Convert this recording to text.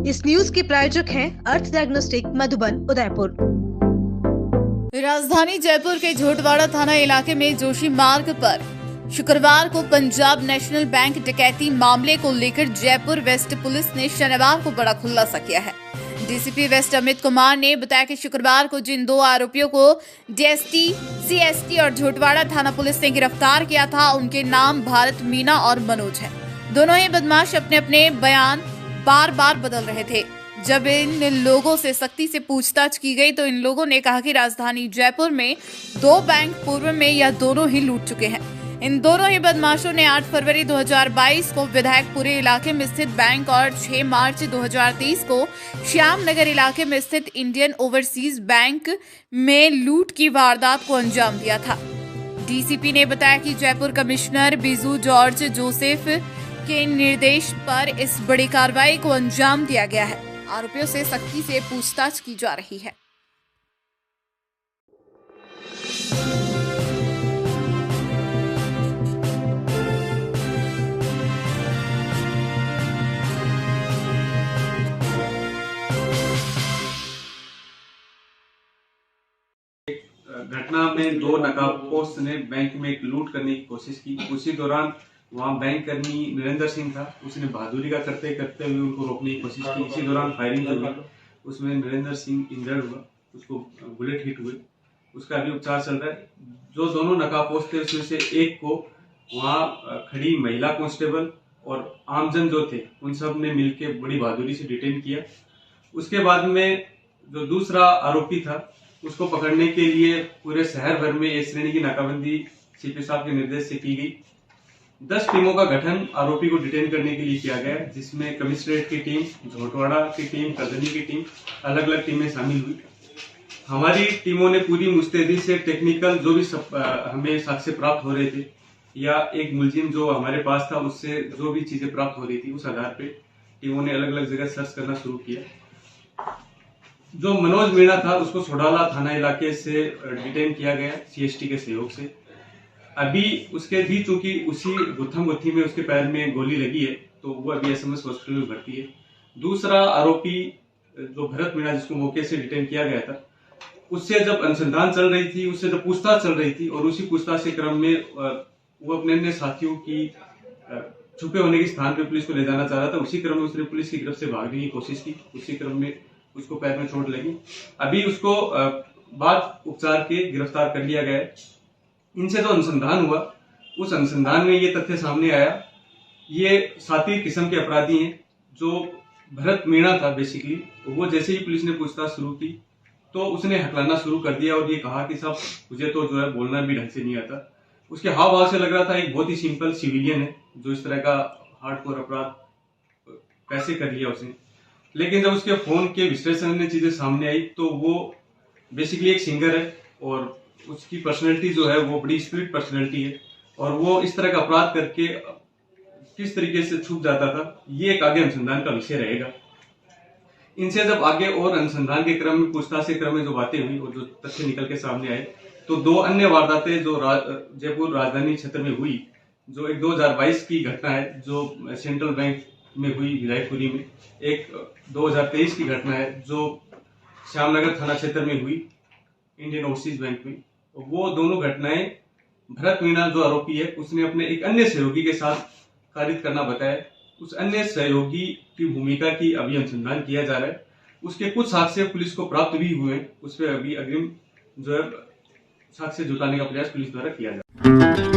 इस न्यूज के प्रायोजक हैं अर्थ डायग्नोस्टिक मधुबन उदयपुर। राजधानी जयपुर के झोटवाड़ा थाना इलाके में जोशी मार्ग पर शुक्रवार को पंजाब नेशनल बैंक डकैती मामले को लेकर जयपुर वेस्ट पुलिस ने शनिवार को बड़ा खुलासा किया है। डीसीपी वेस्ट अमित कुमार ने बताया कि शुक्रवार को जिन दो आरोपियों को डीएसटी, सीएसटी और झोटवाड़ा थाना पुलिस ने गिरफ्तार किया था, उनके नाम भारत मीना और मनोज है। दोनों ही बदमाश अपने अपने बयान बार बार बदल रहे थे। जब इन लोगों से सख्ती से पूछताछ की गई तो इन लोगों ने कहा कि राजधानी जयपुर में 2 बैंक पूर्व में यह दोनों ही लूट चुके हैं। इन दोनों ही बदमाशों ने 8 फरवरी 2022 को विधायकपुरी इलाके में स्थित बैंक और 6 मार्च 2023 को श्याम नगर इलाके में स्थित इंडियन ओवरसीज बैंक में लूट की वारदात को अंजाम दिया था। डीसीपी ने बताया कि Jaipur commissioner Biju George Joseph के निर्देश पर इस बड़ी कार्रवाई को अंजाम दिया गया है। आरोपियों से सख्ती से पूछताछ की जा रही है। घटना में 2 नकाबपोश ने बैंक में एक लूट करने की कोशिश की। उसी दौरान वहां बैंक कर्मी नरेंद्र सिंह था, उसने बहादुरी का करते करते हुए उनको रोकने की कोशिश की। इसी दौरान फायरिंग हुई, उसमें नरेंद्र सिंह इंजर्ड हुआ, उसको बुलेट हिट हुए, उसका अभी उपचार चल रहा है। जो दोनों नकाबपोश थे उसमें से एक को वहां खड़ी महिला कांस्टेबल और आमजन जो थे उन सब ने मिलकर बड़ी बहादुरी से डिटेन किया। उसके बाद में जो दूसरा आरोपी था उसको पकड़ने के लिए पूरे शहर भर में एक श्रेणी की नाकाबंदी सीपी साहब के निर्देश से की गई। 10 टीमों का गठन आरोपी को डिटेन करने के लिए किया गया, जिसमें कमिश्नरेट की टीम, झोटवाड़ा की टीम, करधनी की टीम, अलग अलग टीमें शामिल हुई। हमारी टीमों ने पूरी मुस्तैदी से टेक्निकल जो भी हमें साक्ष्य प्राप्त हो रहे थे या एक मुलजिम जो हमारे पास था उससे जो भी चीजें प्राप्त हो रही थी, उस आधार पे टीमों ने अलग अलग जगह सर्च करना शुरू किया। जो मनोज मीणा था उसको सोडाला थाना इलाके से डिटेन किया गया सीएसटी के सहयोग से। अभी उसके भी चूंकि उसी गुत्थम गुत्थी में उसके पैर में गोली लगी है तो वो अभी एसएमएस हॉस्पिटल में भर्ती है। दूसरा आरोपी जो भरत मीणा जिसको मौके से डिटेन किया गया था, उससे जब अनुसंधान चल रही थी, उससे जब पूछताछ चल रही थी और उसी पूछताछ के क्रम में वो अपने अन्य साथियों की छुपे होने के स्थान पे पुलिस को ले जाना चाह रहा था। उसी क्रम में उसने पुलिस की गिरफ्त से भागने की कोशिश की। उसी क्रम में उसको पैर में चोट लगी। अभी उसको बाद उपचार के गिरफ्तार कर लिया गया है। इनसे जो अनुसंधान हुआ उस अनुसंधान में ये तथ्य सामने आया, ये साथी किस्म के अपराधी हैं। जो भरत मीणा था बेसिकली, वो जैसे ही पुलिस ने पूछताछ शुरू की तो उसने हकलाना शुरू कर दिया और ये कहा कि साहब मुझे तो जो है बोलना भी ढंग से नहीं आता। उसके हाव भाव से लग रहा था एक बहुत ही सिंपल सिविलियन है जो इस तरह का हार्डकोर अपराध कैसे कर लिया उसने। लेकिन जब उसके फोन के विश्लेषण में चीजें सामने आई तो वो बेसिकली एक सिंगर है और उसकी पर्सनैलिटी जो है वो बड़ी स्पिरिट पर्सनैलिटी है और वो इस तरह का अपराध करके किस तरीके से छुप जाता था, ये एक आगे अनुसंधान का विषय रहेगा। इनसे जब आगे और अनुसंधान के क्रम में, पूछताछ के क्रम में जो बातें हुई और जो तथ्य निकल के सामने आए तो 2 अन्य वारदातें जो जयपुर राजधानी क्षेत्र में हुई, जो एक 2022 की घटना है जो सेंट्रल बैंक में हुई विधायकपुरी में, एक 2023 की घटना है जो श्यामनगर थाना क्षेत्र में हुई इंडियन ओवरसीज बैंक में। वो दोनों घटनाएं भरत मीणा जो आरोपी है उसने अपने एक अन्य सहयोगी के साथ कारित करना बताया। उस अन्य सहयोगी की भूमिका की अभी अनुसंधान किया जा रहा है। उसके कुछ साक्ष्य पुलिस को प्राप्त भी हुए, उस पर अभी अग्रिम जो है साक्ष्य जुटाने का प्रयास पुलिस द्वारा किया जा रहा है।